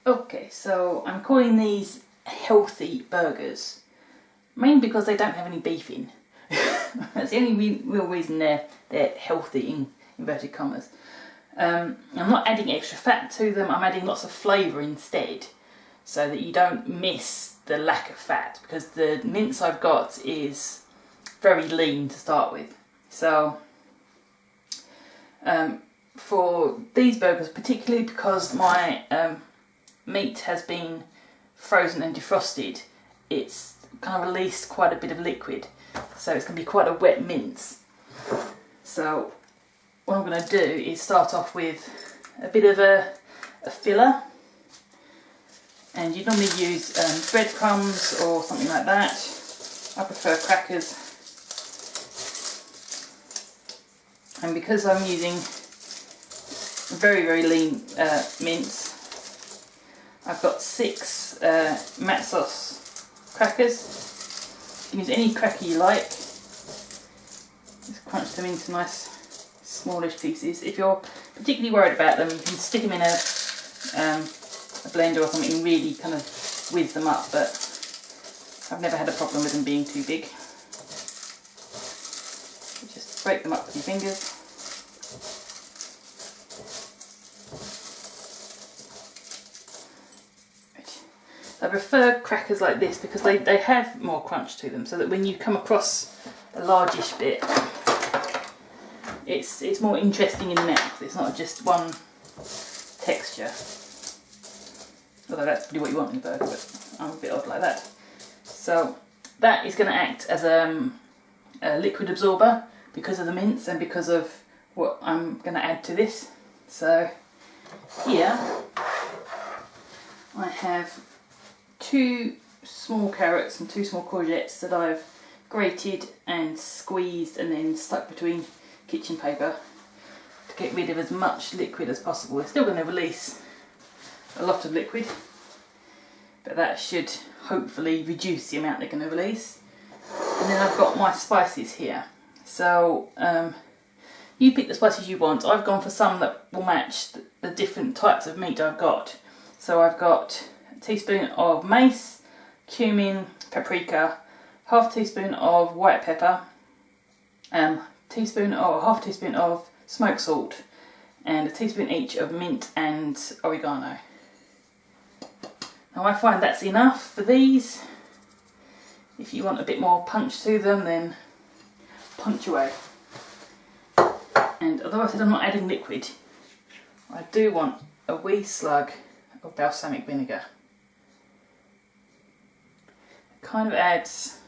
Okay, so I'm calling these healthy burgers, mainly because they don't have any beef in. That's the only real reason they're healthy in inverted commas. I'm not adding extra fat to them, I'm adding lots of flavour instead, so that you don't miss the lack of fat, because the mince I've got is very lean to start with. So for these burgers, particularly because my meat has been frozen and defrosted, it's kind of released quite a bit of liquid, so it's going to be quite a wet mince. So what I'm going to do is start off with a bit of a filler, and you normally use breadcrumbs or something like that. I prefer crackers, and because I'm using very lean mince, I've got 6 matte sauce crackers. You can use any cracker you like. Just crunch them into nice smallish pieces. If you're particularly worried about them, you can stick them in a blender or something and really kind of whiz them up, but I've never had a problem with them being too big. Just break them up with your fingers. I prefer crackers like this because they have more crunch to them, so that when you come across a largish bit, it's more interesting in the mouth. It's not just one texture. Although that's pretty what you want in a burger, but I'm a bit odd like that. So that is going to act as a liquid absorber because of the mince and because of what I'm going to add to this. So here I have 2 small carrots and 2 small courgettes that I've grated and squeezed and then stuck between kitchen paper to get rid of as much liquid as possible. It's still going to release a lot of liquid, but that should hopefully reduce the amount they're going to release. And then I've got my spices here. So you pick the spices you want. I've gone for some that will match the different types of meat I've got. So I've got a teaspoon of mace, cumin, paprika, half teaspoon of white pepper, half teaspoon of smoked salt, and a teaspoon each of mint and oregano. Now I find that's enough for these. If you want a bit more punch to them, then punch away. And although I said I'm not adding liquid, I do want a wee slug of balsamic vinegar. It kind of adds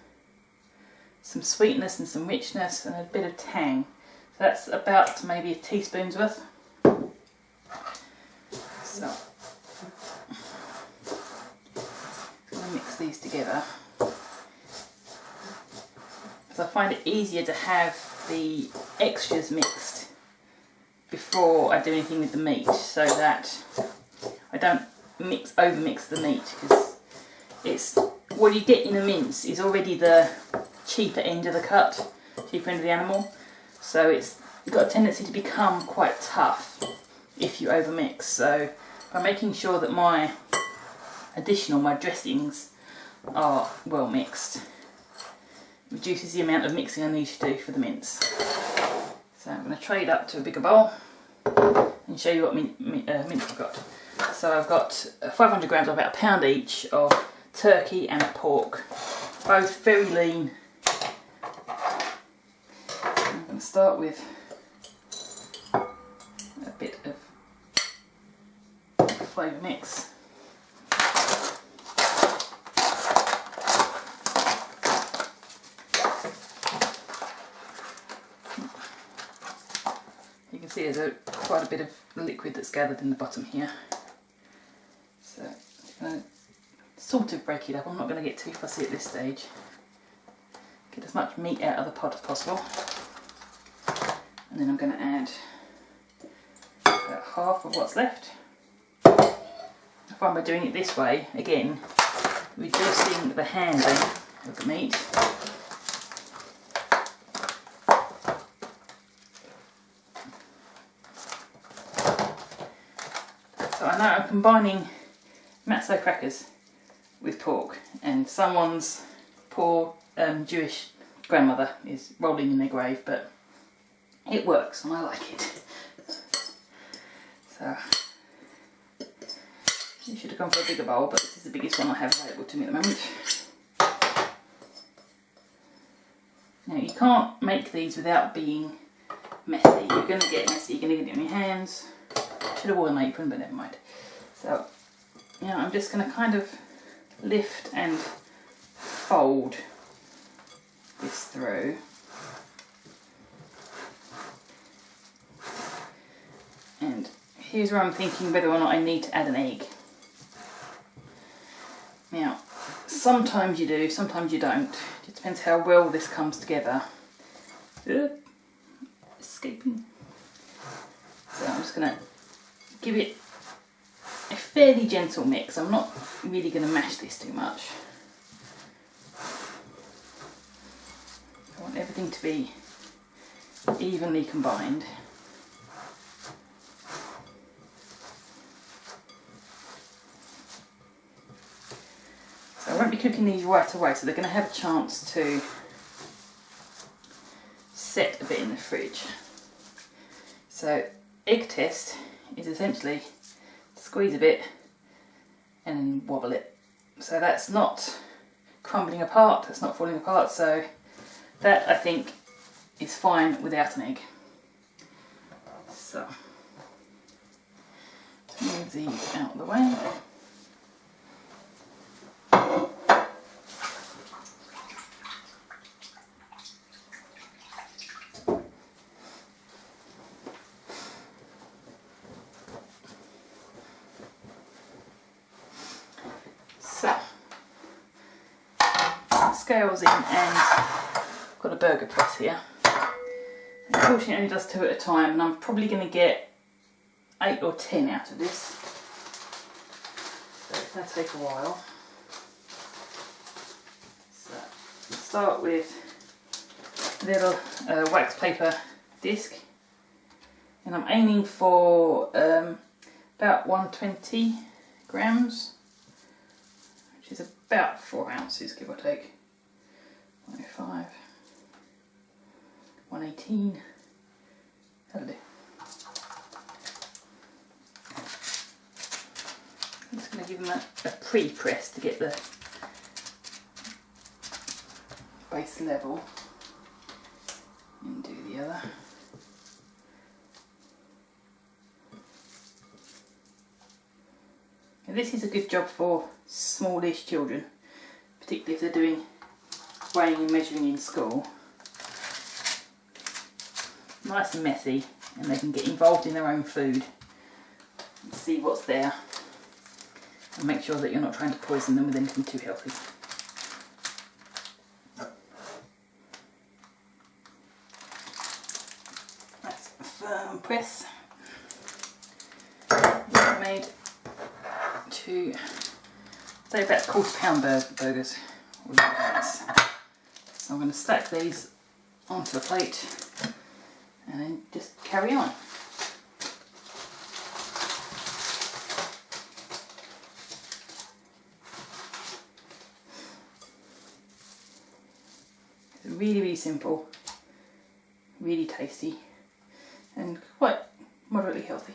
some sweetness and some richness and a bit of tang. So that's about maybe a teaspoon's worth. So I'm going to mix these together, because I find it easier to have the extras mixed before I do anything with the meat, so that I don't over-mix the meat, because it's what you get in a mince is already the cheaper end of the cut, cheaper end of the animal, so it's got a tendency to become quite tough if you overmix. So by making sure that my dressings are well mixed, reduces the amount of mixing I need to do for the mince. So I'm going to trade up to a bigger bowl and show you what mince I've got. So I've got 500 grams, about a pound each, of turkey and pork, both very lean. I'm going to start with a bit of flavour mix. You can see there's quite a bit of liquid that's gathered in the bottom here. So I'm going to sort of break it up. I'm not going to get too fussy at this stage. Get as much meat out of the pot as possible. And then I'm going to add about half of what's left. I find by doing it this way, again, reducing the handling of the meat. So I know I'm combining matzo crackers with pork, and someone's poor Jewish grandmother is rolling in their grave, but it works and I like it. So you should have gone for a bigger bowl, but this is the biggest one I have available to me at the moment. Now you can't make these without being messy. You're going to get messy, you're going to get it on your hands. Should have worn an apron, but never mind. So now I'm just going to kind of lift and fold this through. And here's where I'm thinking whether or not I need to add an egg. Now, sometimes you do, sometimes you don't. It depends how well this comes together. Escaping. So I'm just going to give it a fairly gentle mix. I'm not really going to mash this too much. I want everything to be evenly combined. So I won't be cooking these right away, so they're going to have a chance to set a bit in the fridge. So egg test is essentially squeeze a bit and then wobble it. So that's not crumbling apart, that's not falling apart, so that I think is fine without an egg. So move these out of the way. So, scales in, and I've got a burger press here. Unfortunately it only does 2 at a time, and I'm probably going to get 8 or 10 out of this. So it's going to take a while. So start with a little wax paper disc, and I'm aiming for about 120 grams. Which is about 4 ounces, give or take. 105, 118, that'll do. I'm just going to give them a pre-press to get the base level, and do the other. Now this is a good job for smallish children, particularly if they're doing weighing and measuring in school. Nice and messy, and they can get involved in their own food and see what's there, and make sure that you're not trying to poison them with anything too healthy. That's a firm press. Made to say about £1/4 burgers. So I'm going to stack these onto a plate and then just carry on. It's really, really simple, really tasty, and quite moderately healthy.